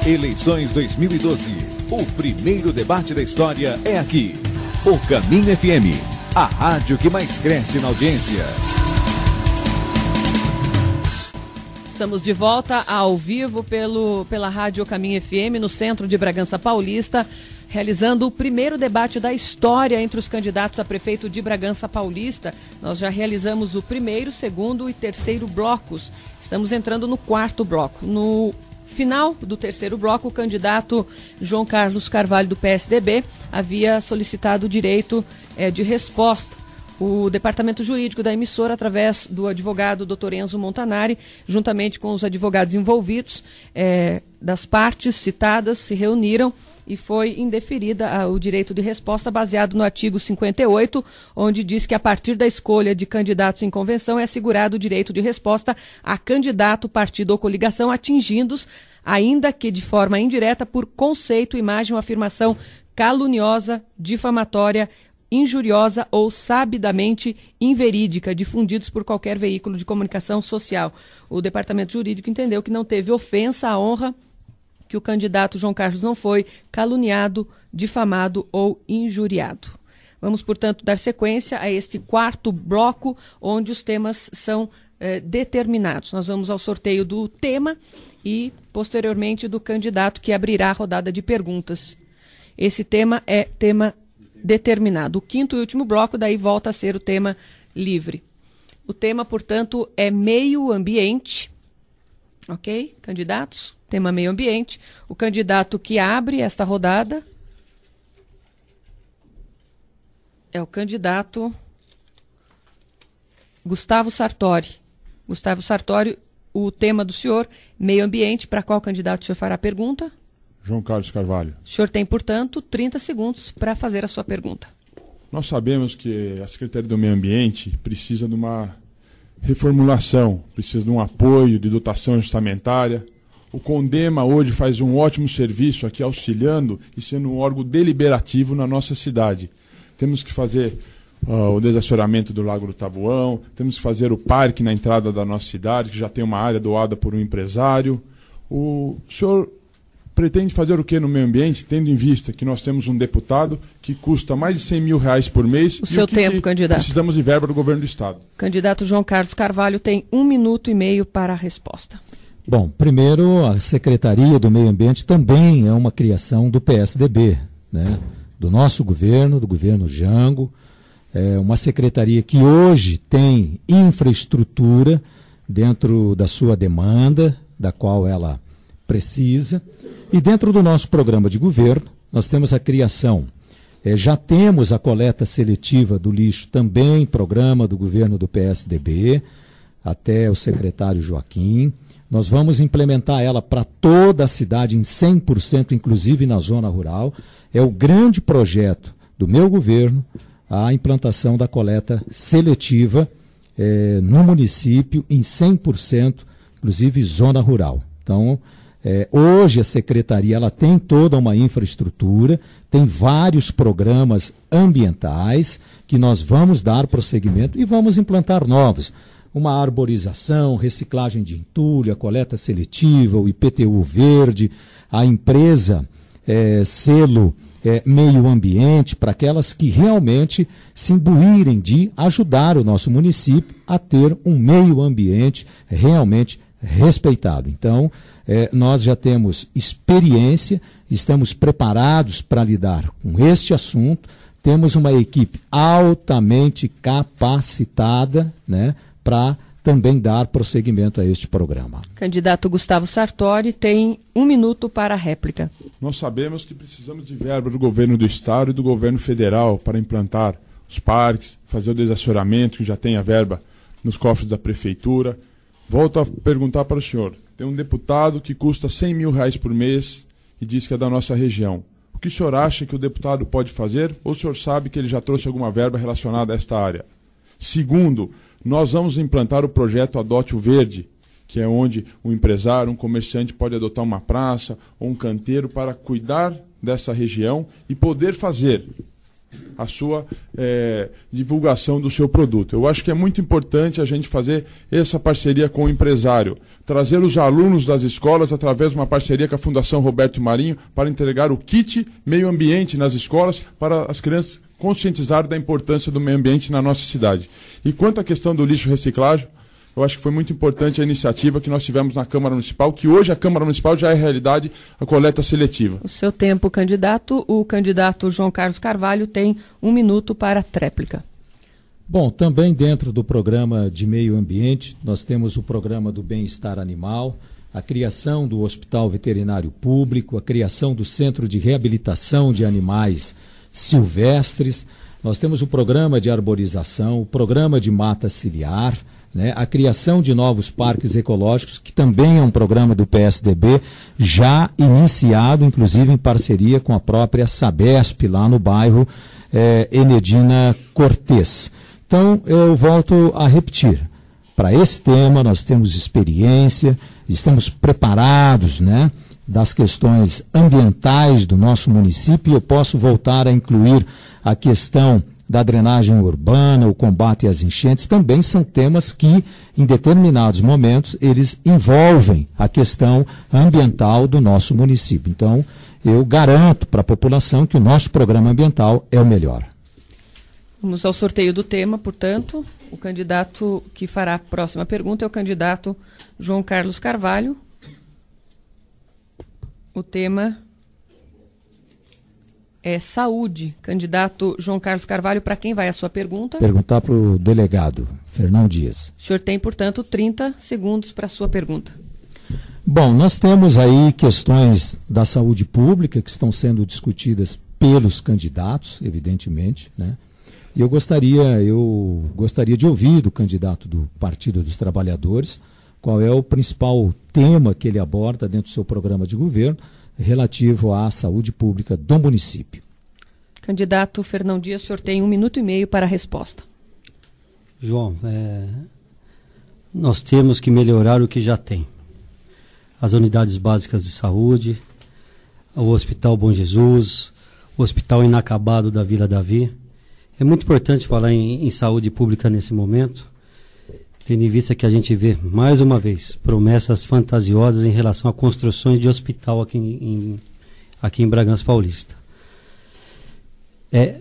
Eleições 2012. O primeiro debate da história é aqui. O Caminho FM, a rádio que mais cresce na audiência. Estamos de volta ao vivo pela Rádio Caminho FM, no centro de Bragança Paulista, realizando o primeiro debate da história entre os candidatos a prefeito de Bragança Paulista. Nós já realizamos o primeiro, segundo e terceiro blocos. Estamos entrando no quarto bloco. No final do terceiro bloco, o candidato João Carlos Carvalho, do PSDB, havia solicitado o direito de resposta. O departamento jurídico da emissora, através do advogado Dr. Enzo Montanari, juntamente com os advogados envolvidos das partes citadas, se reuniram e foi indeferida o direito de resposta baseado no artigo 58, onde diz que a partir da escolha de candidatos em convenção é assegurado o direito de resposta a candidato, partido ou coligação atingindo-os, ainda que de forma indireta, por conceito, imagem ou afirmação caluniosa, difamatória, injuriosa ou sabidamente inverídica, difundidos por qualquer veículo de comunicação social. O departamento jurídico entendeu que não teve ofensa à honra, que o candidato João Carlos não foi caluniado, difamado ou injuriado. Vamos, portanto, dar sequência a este quarto bloco, onde os temas são determinados. Nós vamos ao sorteio do tema e, posteriormente, do candidato que abrirá a rodada de perguntas. Esse tema é tema determinado. O quinto e último bloco, daí volta a ser o tema livre. O tema, portanto, é meio ambiente. Ok? Candidatos? Tema meio ambiente. O candidato que abre esta rodada é o candidato Gustavo Sartori. Gustavo Sartori, o tema do senhor, meio ambiente. Para qual candidato o senhor fará a pergunta? João Carlos Carvalho. O senhor tem, portanto, 30 segundos para fazer a sua pergunta. Nós sabemos que a Secretaria do Meio Ambiente precisa de uma reformulação, precisa de um apoio, de dotação orçamentária. O CONDEMA hoje faz um ótimo serviço aqui, auxiliando e sendo um órgão deliberativo na nossa cidade. Temos que fazer o desassoreamento do Lago do Taboão, temos que fazer o parque na entrada da nossa cidade, que já tem uma área doada por um empresário. O senhor pretende fazer o que no meio ambiente, tendo em vista que nós temos um deputado que custa mais de R$100 mil por mês? O seu tempo, candidato. Precisamos de verba do governo do Estado. Candidato João Carlos Carvalho tem 1 minuto e meio para a resposta. Bom, primeiro, a Secretaria do Meio Ambiente também é uma criação do PSDB, né? Do nosso governo, do governo Jango. É uma secretaria que hoje tem infraestrutura dentro da sua demanda, da qual ela precisa. E dentro do nosso programa de governo, nós temos a criação, já temos a coleta seletiva do lixo também, programa do governo do PSDB, até o secretário Joaquim. Nós vamos implementar ela para toda a cidade em 100%, inclusive na zona rural. É o grande projeto do meu governo, a implantação da coleta seletiva no município em 100%, inclusive zona rural. Então, hoje a secretaria ela tem toda uma infraestrutura, tem vários programas ambientais que nós vamos dar prosseguimento e vamos implantar novos. Uma arborização, reciclagem de entulho, a coleta seletiva, o IPTU verde, a empresa selo meio ambiente, para aquelas que realmente se imbuírem de ajudar o nosso município a ter um meio ambiente realmente respeitado. Então, nós já temos experiência, estamos preparados para lidar com este assunto, temos uma equipe altamente capacitada, né, para também dar prosseguimento a este programa. Candidato Gustavo Sartori tem 1 minuto para a réplica. Nós sabemos que precisamos de verba do governo do Estado e do governo federal para implantar os parques, fazer o desassoreamento, que já tem a verba nos cofres da prefeitura. Volto a perguntar para o senhor. Tem um deputado que custa R$100 mil por mês e diz que é da nossa região. O que o senhor acha que o deputado pode fazer? Ou o senhor sabe que ele já trouxe alguma verba relacionada a esta área? Segundo, nós vamos implantar o projeto Adote o Verde, que é onde um empresário, um comerciante pode adotar uma praça ou um canteiro para cuidar dessa região e poder fazer a sua divulgação do seu produto. Eu acho que é muito importante a gente fazer essa parceria com o empresário, trazer os alunos das escolas através de uma parceria com a Fundação Roberto Marinho para entregar o kit meio ambiente nas escolas para as crianças conscientizarem da importância do meio ambiente na nossa cidade. E quanto à questão do lixo reciclável, eu acho que foi muito importante a iniciativa que nós tivemos na Câmara Municipal, que hoje a Câmara Municipal já é realidade a coleta seletiva. O seu tempo, candidato. O candidato João Carlos Carvalho tem 1 minuto para a tréplica. Bom, também dentro do programa de meio ambiente, nós temos o programa do bem-estar animal, a criação do Hospital Veterinário Público, a criação do Centro de Reabilitação de Animais Silvestres, nós temos o programa de arborização, o programa de mata ciliar, né, a criação de novos parques ecológicos, que também é um programa do PSDB, já iniciado, inclusive em parceria com a própria Sabesp, lá no bairro Enedina Cortês. Então, eu volto a repetir, para esse tema nós temos experiência, estamos preparados, né, das questões ambientais do nosso município, e eu posso voltar a incluir a questão da drenagem urbana, o combate às enchentes, também são temas que, em determinados momentos, eles envolvem a questão ambiental do nosso município. Então, eu garanto para a população que o nosso programa ambiental é o melhor. Vamos ao sorteio do tema, portanto. O candidato que fará a próxima pergunta é o candidato João Carlos Carvalho. O tema é saúde. Candidato João Carlos Carvalho, para quem vai a sua pergunta? Perguntar para o delegado Fernão Dias. O senhor tem, portanto, 30 segundos para a sua pergunta. Bom, nós temos aí questões da saúde pública que estão sendo discutidas pelos candidatos, evidentemente, né? E eu gostaria de ouvir do candidato do Partido dos Trabalhadores qual é o principal tema que ele aborda dentro do seu programa de governo relativo à saúde pública do município. Candidato Fernão Dias, o senhor tem 1 minuto e meio para a resposta. João, nós temos que melhorar o que já tem. As unidades básicas de saúde, o Hospital Bom Jesus, o Hospital Inacabado da Vila Davi. É muito importante falar em saúde pública nesse momento, tendo em vista que a gente vê, mais uma vez, promessas fantasiosas em relação a construções de hospital aqui em Bragança Paulista. É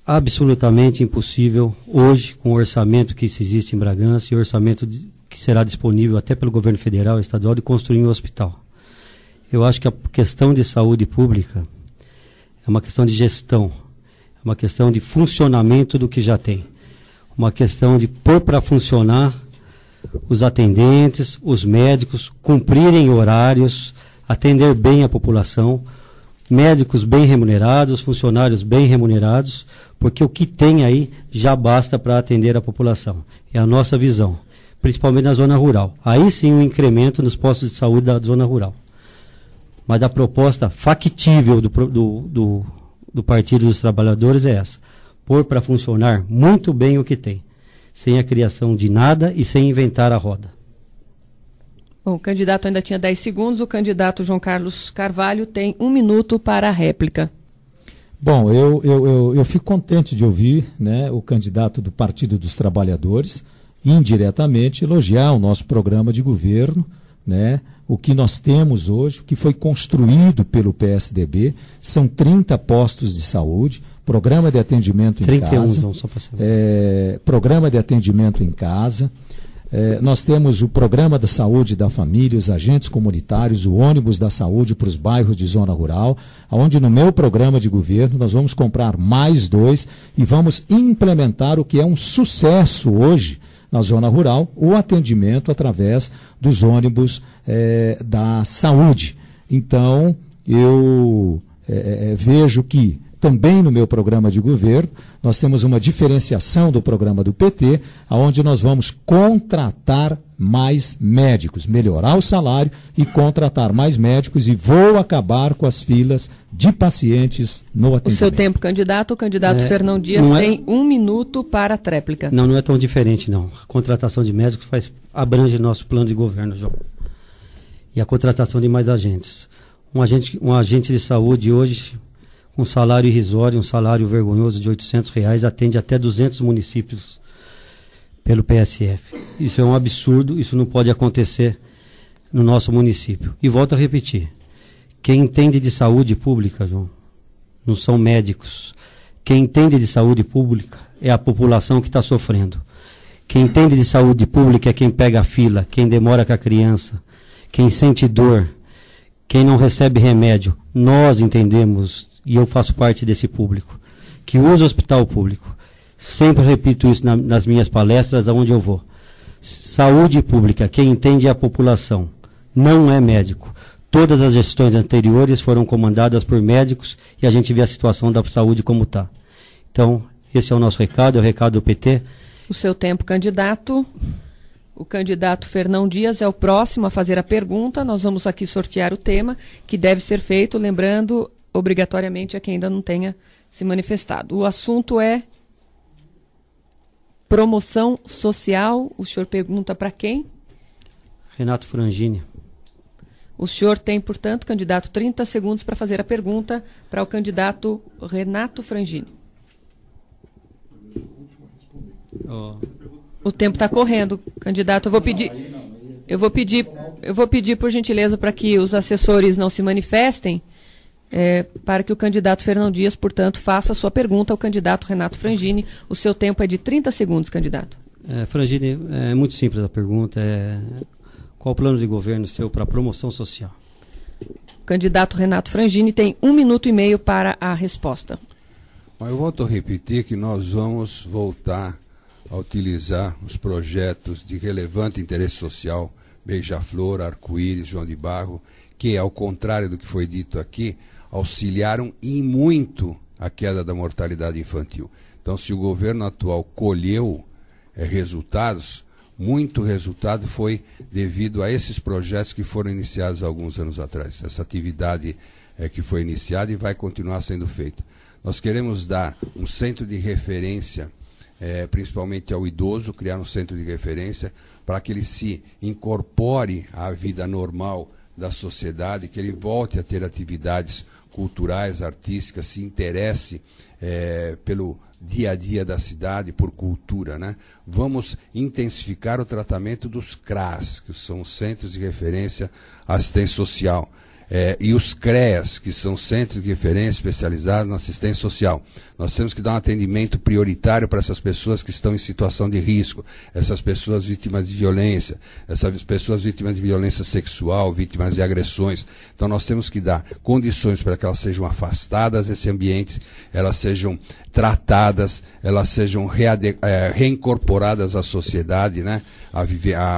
absolutamente impossível, hoje, com o orçamento que existe em Bragança e o orçamento que será disponível até pelo governo federal e estadual, de construir um hospital. Eu acho que a questão de saúde pública é uma questão de gestão, é uma questão de funcionamento do que já tem, uma questão de pôr para funcionar os atendentes, os médicos, cumprirem horários, atender bem a população, médicos bem remunerados, funcionários bem remunerados, porque o que tem aí já basta para atender a população. É a nossa visão, principalmente na zona rural. Aí sim um incremento nos postos de saúde da zona rural. Mas a proposta factível do Partido dos Trabalhadores é essa: pôr para funcionar muito bem o que tem, sem a criação de nada e sem inventar a roda. Bom, o candidato ainda tinha 10 segundos, o candidato João Carlos Carvalho tem 1 minuto para a réplica. Bom, eu fico contente de ouvir, né, o candidato do Partido dos Trabalhadores indiretamente elogiar o nosso programa de governo, né, o que nós temos hoje, o que foi construído pelo PSDB, são 30 postos de saúde, programa de atendimento em 31, casa, então, só para saber. Programa de atendimento em casa, nós temos o programa da saúde da família, os agentes comunitários, o ônibus da saúde para os bairros de zona rural, onde no meu programa de governo nós vamos comprar mais 2 e vamos implementar o que é um sucesso hoje na zona rural, o atendimento através dos ônibus da saúde. Então, eu vejo que também no meu programa de governo, nós temos uma diferenciação do programa do PT, onde nós vamos contratar mais médicos, melhorar o salário e contratar mais médicos, e vou acabar com as filas de pacientes no atendimento. O seu tempo, candidato. O candidato Fernão Dias tem 1 minuto para a tréplica. Não é tão diferente, não. A contratação de médicos abrange nosso plano de governo, João. E a contratação de mais agentes. Um agente de saúde hoje, um salário irrisório, um salário vergonhoso de R$800, atende até 200 municípios pelo PSF. Isso é um absurdo, isso não pode acontecer no nosso município. E volto a repetir, quem entende de saúde pública, João, não são médicos. Quem entende de saúde pública é a população que está sofrendo. Quem entende de saúde pública é quem pega a fila, quem demora com a criança, quem sente dor, quem não recebe remédio. Nós entendemos, e eu faço parte desse público, que usa o hospital público. Sempre repito isso nas minhas palestras, aonde eu vou. Saúde pública, quem entende é a população, não é médico. Todas as gestões anteriores foram comandadas por médicos e a gente vê a situação da saúde como está. Então, esse é o nosso recado, é o recado do PT. O seu tempo, candidato. O candidato Fernão Dias é o próximo a fazer a pergunta. Nós vamos aqui sortear o tema que deve ser feito, lembrando obrigatoriamente a quem ainda não tenha se manifestado. O assunto é promoção social. O senhor pergunta para quem? Renato Frangini. O senhor tem, portanto, candidato, 30 segundos para fazer a pergunta para o candidato Renato Frangini. O tempo está correndo, candidato. Eu vou pedir por gentileza para que os assessores não se manifestem, para que o candidato Fernão Dias, portanto, faça a sua pergunta ao candidato Renato Frangini. O seu tempo é de 30 segundos, candidato. Frangini, é muito simples a pergunta. Qual o plano de governo seu para a promoção social? O candidato Renato Frangini tem 1 minuto e meio para a resposta. Eu volto a repetir que nós vamos voltar a utilizar os projetos de relevante interesse social, Beija-Flor, Arco-Íris, João de Barro, que, ao contrário do que foi dito aqui, auxiliaram e muito a queda da mortalidade infantil. Então, se o governo atual colheu resultados, muito resultado foi devido a esses projetos que foram iniciados há alguns anos atrás. Essa atividade que foi iniciada e vai continuar sendo feita. Nós queremos dar um centro de referência, principalmente ao idoso, criar um centro de referência para que ele se incorpore à vida normal da sociedade, que ele volte a ter atividades culturais, artísticas, se interesse pelo dia a dia da cidade, por cultura, né? Vamos intensificar o tratamento dos CRAS, que são Centros de Referência à Assistência Social. E os CREAS, que são Centros de Referência Especializados na Assistência Social. Nós temos que dar um atendimento prioritário para essas pessoas que estão em situação de risco, essas pessoas vítimas de violência, essas pessoas vítimas de violência sexual, vítimas de agressões. Então nós temos que dar condições para que elas sejam afastadas desse ambiente, elas sejam tratadas, elas sejam reincorporadas à sociedade, né? A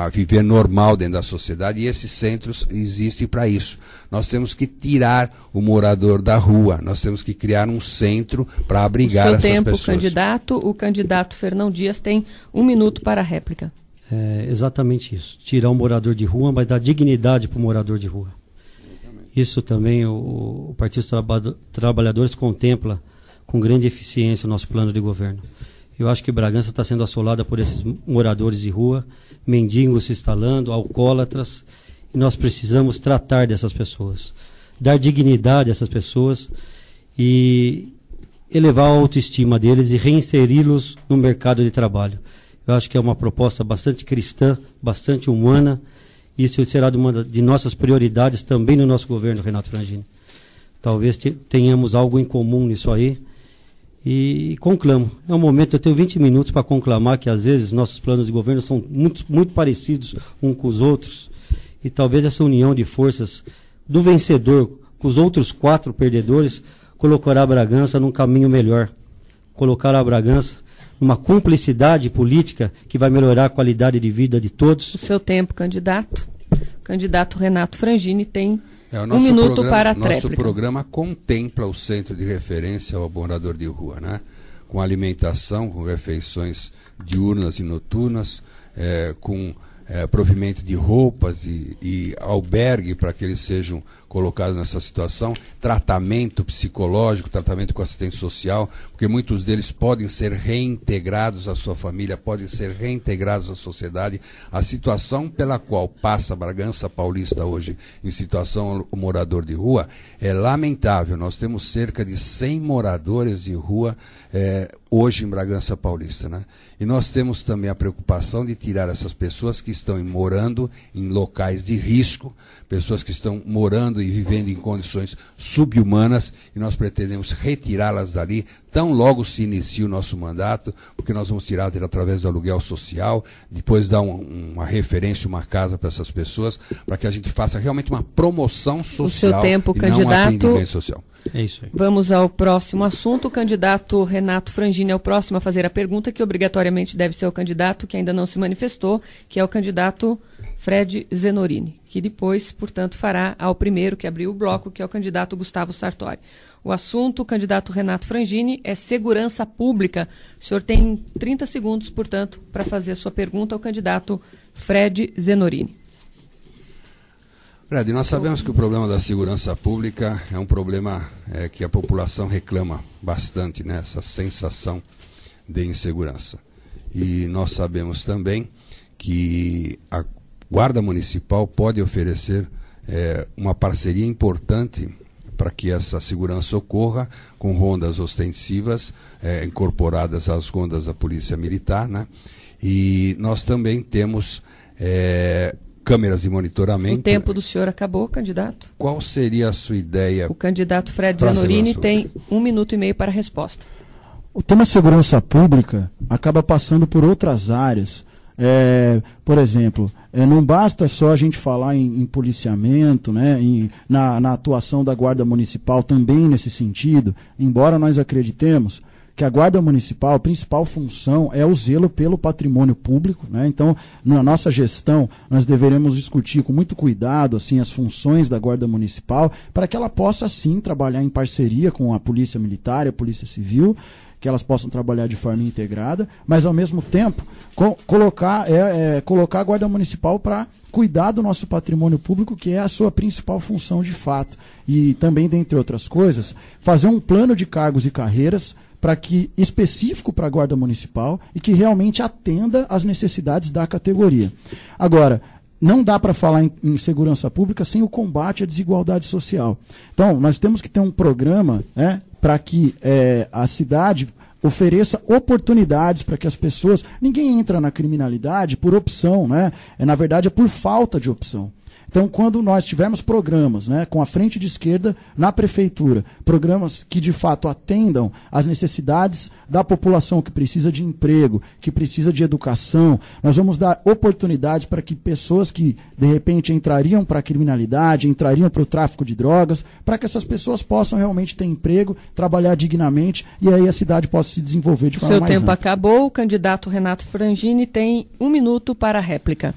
viver normal dentro da sociedade, e esses centros existem para isso. Nós temos que tirar o morador da rua, nós temos que criar um centro para abrigar essas pessoas. Candidato, o candidato Fernão Dias tem 1 minuto para a réplica. Exatamente isso, tirar o morador de rua, mas dar dignidade para o morador de rua. Isso também o Partido dos Trabalhadores contempla com grande eficiência o nosso plano de governo. Eu acho que Bragança está sendo assolada por esses moradores de rua, mendigos se instalando, alcoólatras, e nós precisamos tratar dessas pessoas, dar dignidade a essas pessoas e elevar a autoestima deles e reinseri-los no mercado de trabalho. Eu acho que é uma proposta bastante cristã, bastante humana, e isso será uma de nossas prioridades também no nosso governo, Renato Frangini. Talvez tenhamos algo em comum nisso aí. E conclamo. É um momento, eu tenho 20 minutos para conclamar que às vezes nossos planos de governo são muito parecidos uns com os outros. E talvez essa união de forças do vencedor com os outros 4 perdedores colocará a Bragança num caminho melhor. Colocará a Bragança numa cumplicidade política que vai melhorar a qualidade de vida de todos. O seu tempo, candidato. Candidato Renato Frangini tem 1 minuto para a réplica. Nosso programa contempla o centro de referência ao morador de rua, né? Com alimentação, com refeições diurnas e noturnas, com provimento de roupas e albergue para que eles sejam colocados nessa situação, tratamento psicológico, tratamento com assistência social, porque muitos deles podem ser reintegrados à sua família, podem ser reintegrados à sociedade. A situação pela qual passa Bragança Paulista hoje, em situação morador de rua, é lamentável. Nós temos cerca de 100 moradores de rua hoje em Bragança Paulista, né? E nós temos também a preocupação de tirar essas pessoas que estão morando em locais de risco, pessoas que estão morando e vivendo em condições subhumanas, e nós pretendemos retirá-las dali tão logo se inicie o nosso mandato, porque nós vamos tirar através do aluguel social, depois dar uma referência, uma casa para essas pessoas, para que a gente faça realmente uma promoção social. O seu tempo, e candidato. Não um atendimento social. É isso aí. Vamos ao próximo assunto. O candidato Renato Frangini é o próximo a fazer a pergunta, que obrigatoriamente deve ser o candidato que ainda não se manifestou, que é o candidato Fred Zenorini, que depois, portanto, fará ao primeiro que abriu o bloco, que é o candidato Gustavo Sartori. O assunto, o candidato Renato Frangini, é segurança pública. O senhor tem 30 segundos, portanto, para fazer a sua pergunta ao candidato Fred Zenorini. Fred, nós sabemos que o problema da segurança pública é um problema que a população reclama bastante, né? Essa sensação de insegurança. E nós sabemos também que a Guarda Municipal pode oferecer uma parceria importante para que essa segurança ocorra, com rondas ostensivas incorporadas às rondas da Polícia Militar, né? E nós também temos câmeras de monitoramento. O tempo do senhor acabou, candidato. Qual seria a sua ideia? O candidato Fred Zenorini tem 1 minuto e meio para a resposta. O tema segurança pública acaba passando por outras áreas. Por exemplo, não basta só a gente falar em policiamento, né, na atuação da Guarda Municipal também nesse sentido, embora nós acreditemos que a Guarda Municipal, a principal função é o zelo pelo patrimônio público, né? Então, na nossa gestão, nós deveremos discutir com muito cuidado assim, as funções da Guarda Municipal, para que ela possa, sim, trabalhar em parceria com a Polícia Militar e a Polícia Civil, que elas possam trabalhar de forma integrada, mas, ao mesmo tempo, colocar a Guarda Municipal para cuidar do nosso patrimônio público, que é a sua principal função de fato. E também, dentre outras coisas, fazer um plano de cargos e carreiras específico para a Guarda Municipal e que realmente atenda às necessidades da categoria. Agora, não dá para falar em segurança pública sem o combate à desigualdade social. Então, nós temos que ter um programa, né, para que a cidade ofereça oportunidades para que as pessoas... Ninguém entra na criminalidade por opção, né? Na verdade, é por falta de opção. Então, quando nós tivermos programas, né, com a frente de esquerda na prefeitura, programas que de fato atendam às necessidades da população que precisa de emprego, que precisa de educação, nós vamos dar oportunidades para que pessoas que de repente entrariam para a criminalidade, entrariam para o tráfico de drogas, para que essas pessoas possam realmente ter emprego, trabalhar dignamente e aí a cidade possa se desenvolver de forma mais ampla. Seu tempo acabou. O candidato Renato Frangini tem 1 minuto para a réplica.